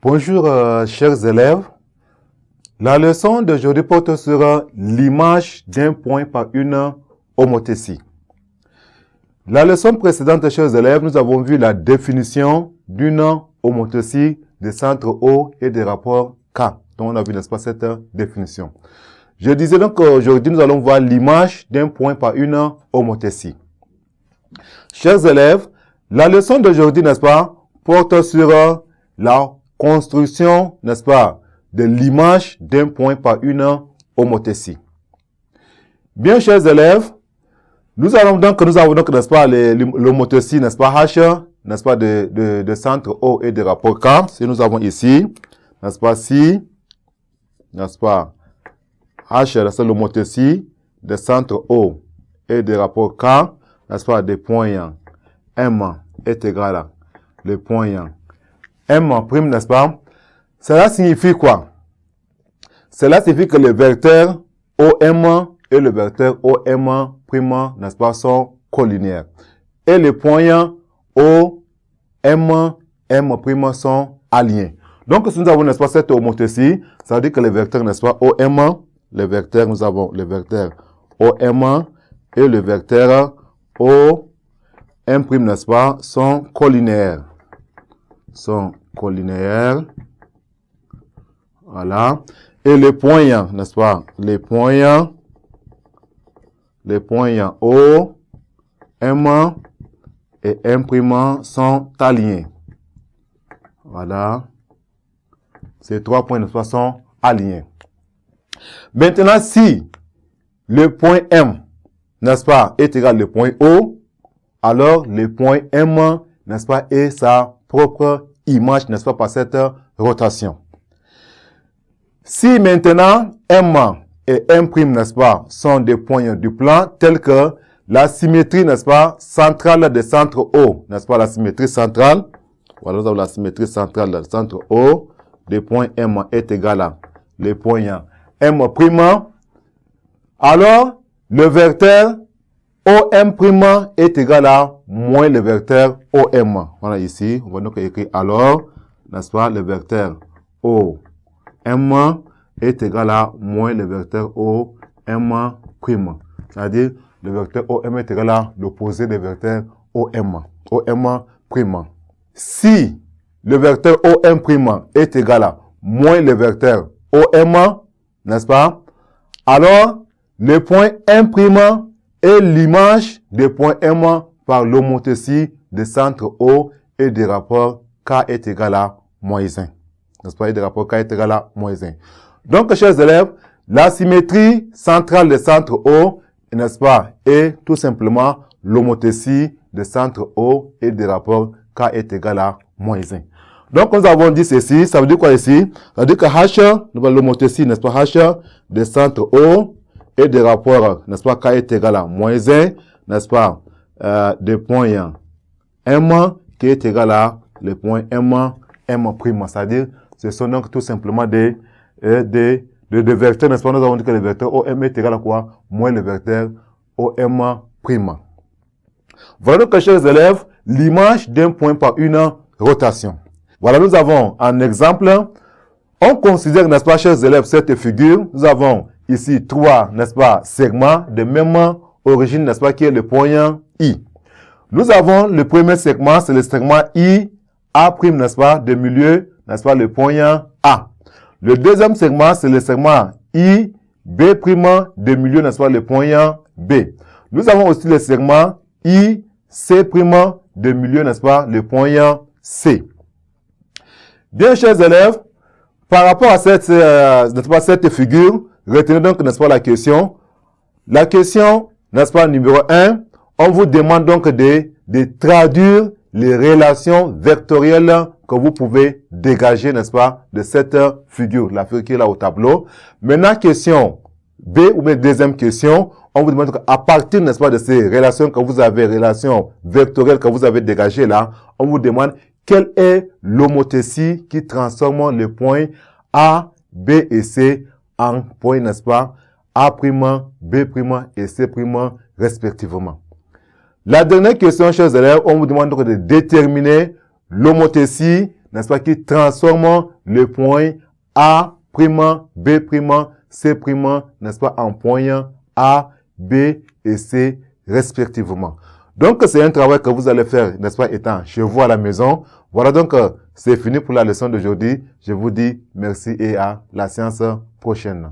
Bonjour chers élèves. La leçon d'aujourd'hui porte sur l'image d'un point par une homothétie. La leçon précédente, chers élèves, nous avons vu la définition d'une homothétie des centres O et des rapports K. Donc on a vu, n'est-ce pas, cette définition. Je disais donc qu'aujourd'hui, nous allons voir l'image d'un point par une homothétie. Chers élèves, la leçon d'aujourd'hui, n'est-ce pas, porte sur la construction, n'est-ce pas, de l'image d'un point par une homothétie. Bien, chers élèves, nous avons donc, n'est-ce pas, l'homothétie, n'est-ce pas, H, n'est-ce pas, de centre O et de rapport K. Si nous avons ici, n'est-ce pas, si, n'est-ce pas, H, c'est l'homothétie de centre O et de rapport K, n'est-ce pas, des points M est égal à le point M', n'est-ce pas? Cela signifie quoi? Cela signifie que le vecteur OM et le vecteur OM', n'est-ce pas, sont collinéaires. Et les points OM, M' sont alignés. Donc, si nous avons, n'est-ce pas, cette homothétie, ça veut dire que les vecteurs, n'est-ce pas, OM, le vecteur, nous avons le vecteur OM et le vecteur OM', n'est-ce pas, sont collinaires. Voilà. Et les points, n'est-ce pas, les points O, M et M' sont alignés. Voilà. Ces trois points, n'est-ce pas, sont alignés. Maintenant, si le point M, n'est-ce pas, est égal au point O, alors le point M, n'est-ce pas, est sa propre image, n'est-ce pas, par cette rotation. Si maintenant M et M', n'est-ce pas, sont des points du plan tels que la symétrie, n'est-ce pas, centrale des centres O, n'est-ce pas, la symétrie centrale, voilà, nous avons la symétrie centrale du centre O, des points M est égal à les points M', alors le vecteur OM' est égal à moins le vecteur OM. Voilà ici, on va donc écrire alors, n'est-ce pas, le vecteur OM est égal à moins le vecteur OM'. C'est-à-dire, le vecteur OM est égal à l'opposé du vecteur OM'. Si le vecteur OM' est égal à moins le vecteur OM', n'est-ce pas, alors le point M' est l'image des points M par l'homothétie des centres O et des rapports K est égal à moins 1. N'est-ce pas? Et des rapports K est égal à moins 1. Donc, chers élèves, la symétrie centrale des centres O, n'est-ce pas, est tout simplement l'homothétie des centres O et des rapports K est égal à moins 1. Donc, nous avons dit ceci. Ça veut dire quoi ici? Ça veut dire que H, l'homothétie, n'est-ce pas, H des centres O et des rapports, n'est-ce pas, K est égal à moins 1, n'est-ce pas, des points M qui est égal à le point M'. C'est-à-dire, ce sont donc tout simplement des vecteurs, n'est-ce pas, nous avons dit que le vecteur OM est égal à quoi? Moins le vecteur OM'. Voilà donc, chers élèves, l'image d'un point par une rotation. Voilà, nous avons un exemple. On considère, n'est-ce pas, chers élèves, cette figure. Nous avons ici trois, n'est-ce pas, segments de même origine, n'est-ce pas, qui est le point I. Nous avons le premier segment, c'est le segment I, A', n'est-ce pas, de milieu, n'est-ce pas, le point A. Le deuxième segment, c'est le segment I, B', de milieu, n'est-ce pas, le point B. Nous avons aussi le segment I, C', de milieu, n'est-ce pas, le point C. Bien, chers élèves, par rapport à cette, n'est-ce pas, cette figure, retenez donc, n'est-ce pas, la question. La question, n'est-ce pas, numéro 1, on vous demande donc de traduire les relations vectorielles que vous pouvez dégager, n'est-ce pas, de cette figure, la figure qui est là au tableau. Maintenant, question B, ou bien deuxième question, on vous demande à partir, n'est-ce pas, de ces relations que vous avez, relations vectorielles que vous avez dégagées là, on vous demande quelle est l'homothétie qui transforme les points A, B et C en points, n'est-ce pas, A', B' et C' respectivement. La dernière question, chers élèves, on vous demande donc de déterminer l'homothétie, n'est-ce pas, qui transforment le point A', B', C', n'est-ce pas, en points A, B et C respectivement. Donc, c'est un travail que vous allez faire, n'est-ce pas, étant chez vous à la maison. Voilà donc, c'est fini pour la leçon d'aujourd'hui. Je vous dis merci et à la séance prochaine.